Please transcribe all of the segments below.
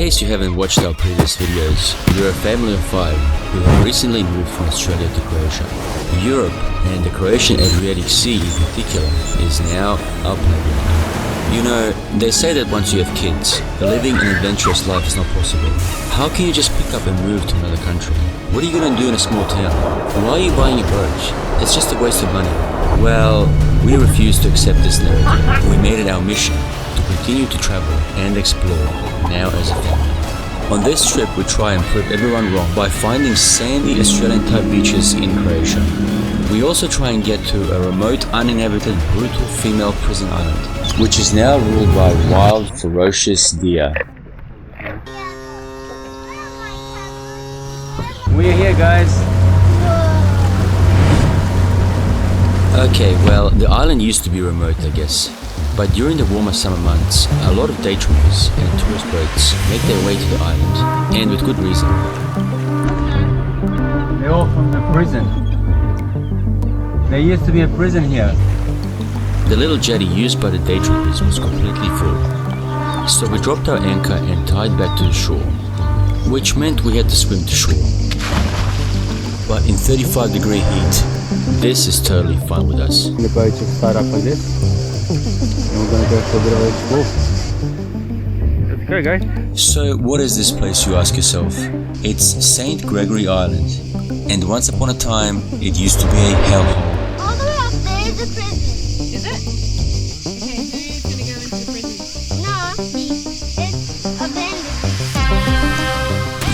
case you haven't watched our previous videos, we're a family of 5 who have recently moved from Australia to Croatia. Europe, and the Croatian Adriatic Sea in particular, is now our playground. You know, they say that once you have kids, living an adventurous life is not possible. How can you just pick up and move to another country? What are you gonna do in a small town? Why are you buying a boat? It's just a waste of money. Well, we refuse to accept this narrative. We made it our mission to continue to travel and explore, now as a family. On this trip, we try and prove everyone wrong by finding sandy Australian-type beaches in Croatia. We also try and get to a remote, uninhabited, brutal female prison island, which is now ruled by wild, ferocious deer. We're here, guys. Okay, well, the island used to be remote, I guess. But during the warmer summer months, a lot of day trippers and tourist boats make their way to the island, and with good reason. They're all from the prison. There used to be a prison here. The little jetty used by the day trippers was completely full. So we dropped our anchor and tied back to the shore, which meant we had to swim to shore. But in 35-degree heat, this is totally fine with us. The boat just tied up like this. And we're gonna go for a bit of a explore. Let's go, guys. So, what is this place, you ask yourself? It's St. Gregory Island, and once upon a time, it used to be a hellhole. All the way up there is a prison. Is it? Okay, who's gonna go into the prison? No, it's abandoned.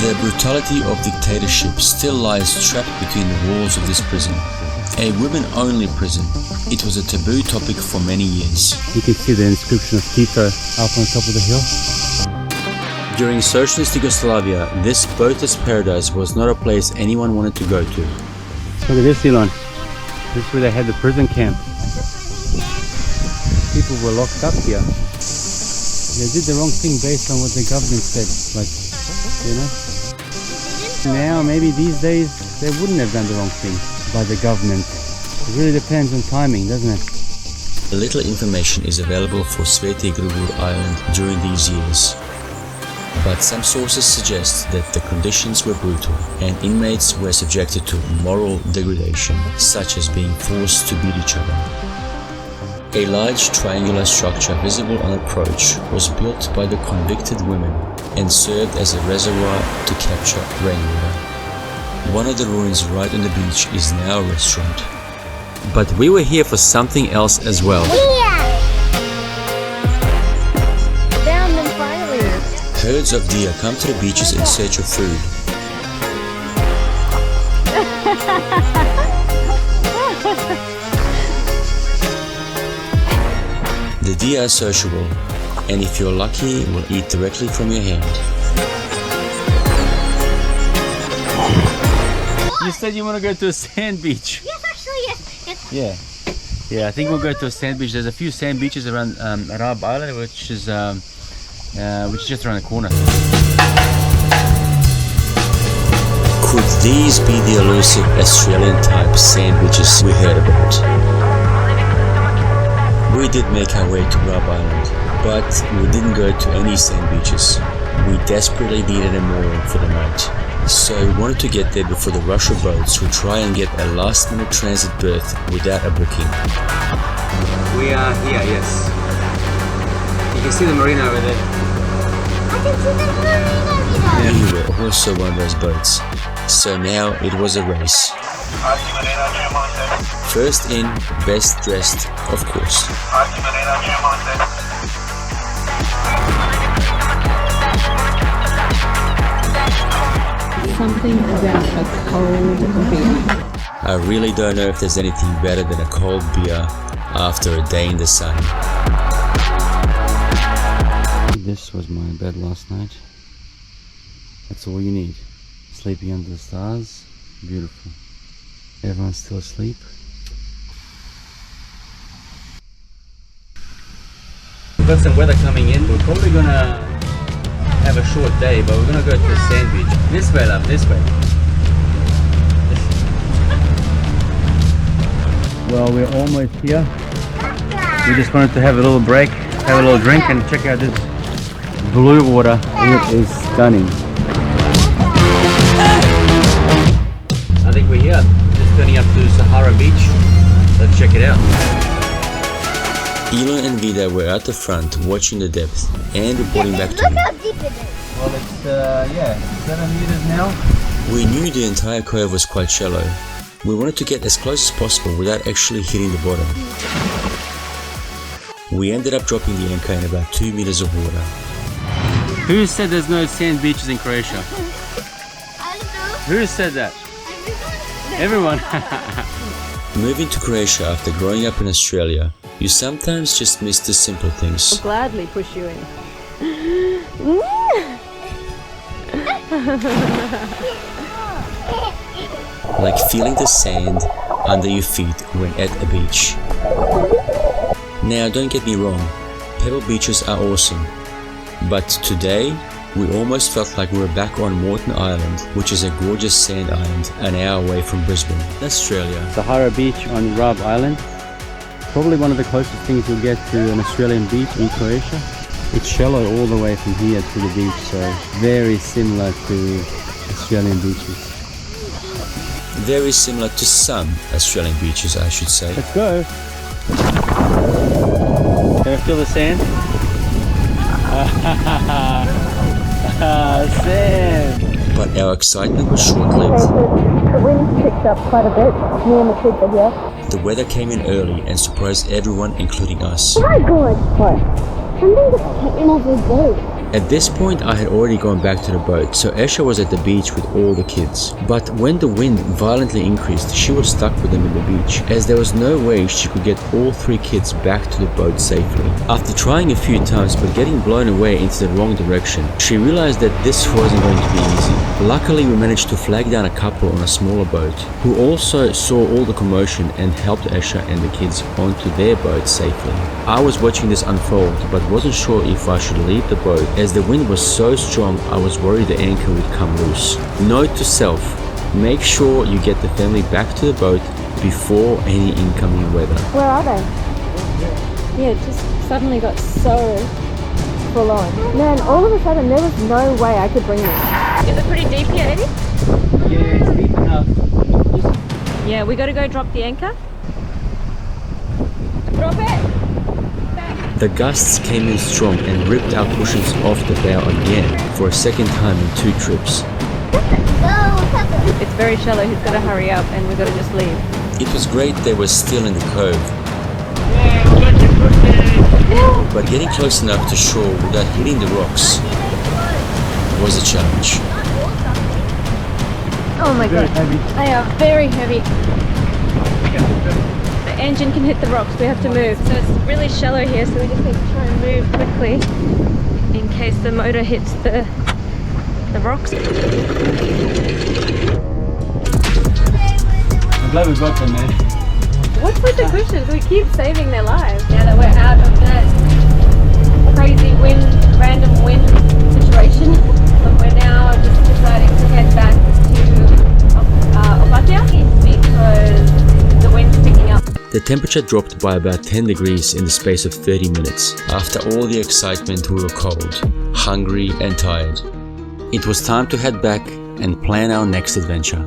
The brutality of dictatorship still lies trapped between the walls of this prison. A women-only prison. It was a taboo topic for many years. You can see the inscription of Tito up on top of the hill. During socialist Yugoslavia, this boatless paradise was not a place anyone wanted to go to. Look at this, Elon. This is where they had the prison camp. People were locked up here. They did the wrong thing based on what the government said, like, you know? Now, maybe these days, they wouldn't have done the wrong thing by the government. It really depends on timing, doesn't it? Little information is available for Sveti Grgur Island during these years. But some sources suggest that the conditions were brutal and inmates were subjected to moral degradation, such as being forced to beat each other. A large triangular structure visible on approach was built by the convicted women and served as a reservoir to capture rainwater. One of the ruins right on the beach is now a restaurant. But we were here for something else as well. Found them finally. Herds of deer come to the beaches in search of food. The deer are sociable, and if you're lucky, will eat directly from your hand. You said you want to go to a sand beach. Yes, actually, yes. Yeah, I think we'll go to a sand beach. There's a few sand beaches around Arab Island, which is just around the corner. Could these be the elusive Australian-type sand beaches we heard about? We did make our way to Arab Island, but we didn't go to any sand beaches. We desperately needed a mooring for the night. So we wanted to get there before the rush of boats who try and get a last-minute transit berth without a booking. We are here, yes. You can see the marina over there. I can see the marina. We were also one of those boats. So now it was a race. First in, best dressed, of course. Something about a cold beer. I really don't know if there's anything better than a cold beer after a day in the sun. This was my bed last night. That's all you need. Sleeping under the stars. Beautiful. Everyone's still asleep. We've got some weather coming in. We're probably gonna have a short day, but we're gonna go to the sand beach. This way, love, this way. Well, we're almost here. We just wanted to have a little break, have a little drink, and check out this blue water. It is stunning. I think we're here. Just turning up to Sahara Beach. Let's check it out. Elon and Vida were at the front watching the depth and reporting back to Look me. how deep it is. Well, it's, 7 meters now. We knew the entire cove was quite shallow. We wanted to get as close as possible without actually hitting the bottom. We ended up dropping the anchor in about 2 meters of water. Who said there's no sand beaches in Croatia? I don't know. Who said that? Everyone. Moving to Croatia after growing up in Australia, you sometimes just miss the simple things. I'll gladly push you in. Like feeling the sand under your feet when at a beach. Now don't get me wrong, pebble beaches are awesome, but today we almost felt like we were back on Moreton Island, which is a gorgeous sand island an hour away from Brisbane, Australia. Sahara Beach on Rab Island. Probably one of the closest things you'll get to an Australian beach in Croatia. It's shallow all the way from here to the beach, so very similar to Australian beaches. Very similar to some Australian beaches, I should say. Let's go! Can I feel the sand? Sand! But our excitement was short-lived. The wind picked up quite a bit. Me and the kids are here. The weather came in early and surprised everyone, including us. Oh my god. What? Something just came over the boat. At this point I had already gone back to the boat, so Esha was at the beach with all the kids. But when the wind violently increased, she was stuck with them in the beach, as there was no way she could get all 3 kids back to the boat safely. After trying a few times but getting blown away into the wrong direction, she realized that this wasn't going to be easy. Luckily we managed to flag down a couple on a smaller boat, who also saw all the commotion and helped Esha and the kids onto their boat safely. I was watching this unfold but wasn't sure if I should leave the boat, as the wind was so strong I was worried the anchor would come loose. Note to self, make sure you get the family back to the boat before any incoming weather. Where are they? Yeah, it just suddenly got so full on. Man, all of a sudden there was no way I could bring this. Is it pretty deep here, Eddie? Yeah, it's deep enough. Yeah, we gotta go drop the anchor. Drop it! The gusts came in strong and ripped our cushions off the bow again for a second time in 2 trips. It's very shallow, he's gotta hurry up and we gotta just leave. It was great they were still in the cove, but getting close enough to shore without hitting the rocks was a challenge. Oh my god, they are very heavy. The engine can hit the rocks, we have to move. So it's really shallow here, so we just need to try and move quickly in case the motor hits the rocks. I'm glad we got them, man. What's with the cushions? We keep saving their lives. Now that we're out of that crazy wind, random wind situation, we're now just deciding to head back to Croatia because the wind's picking up. The temperature dropped by about 10 degrees in the space of 30 minutes. After all the excitement, we were cold, hungry and tired. It was time to head back and plan our next adventure.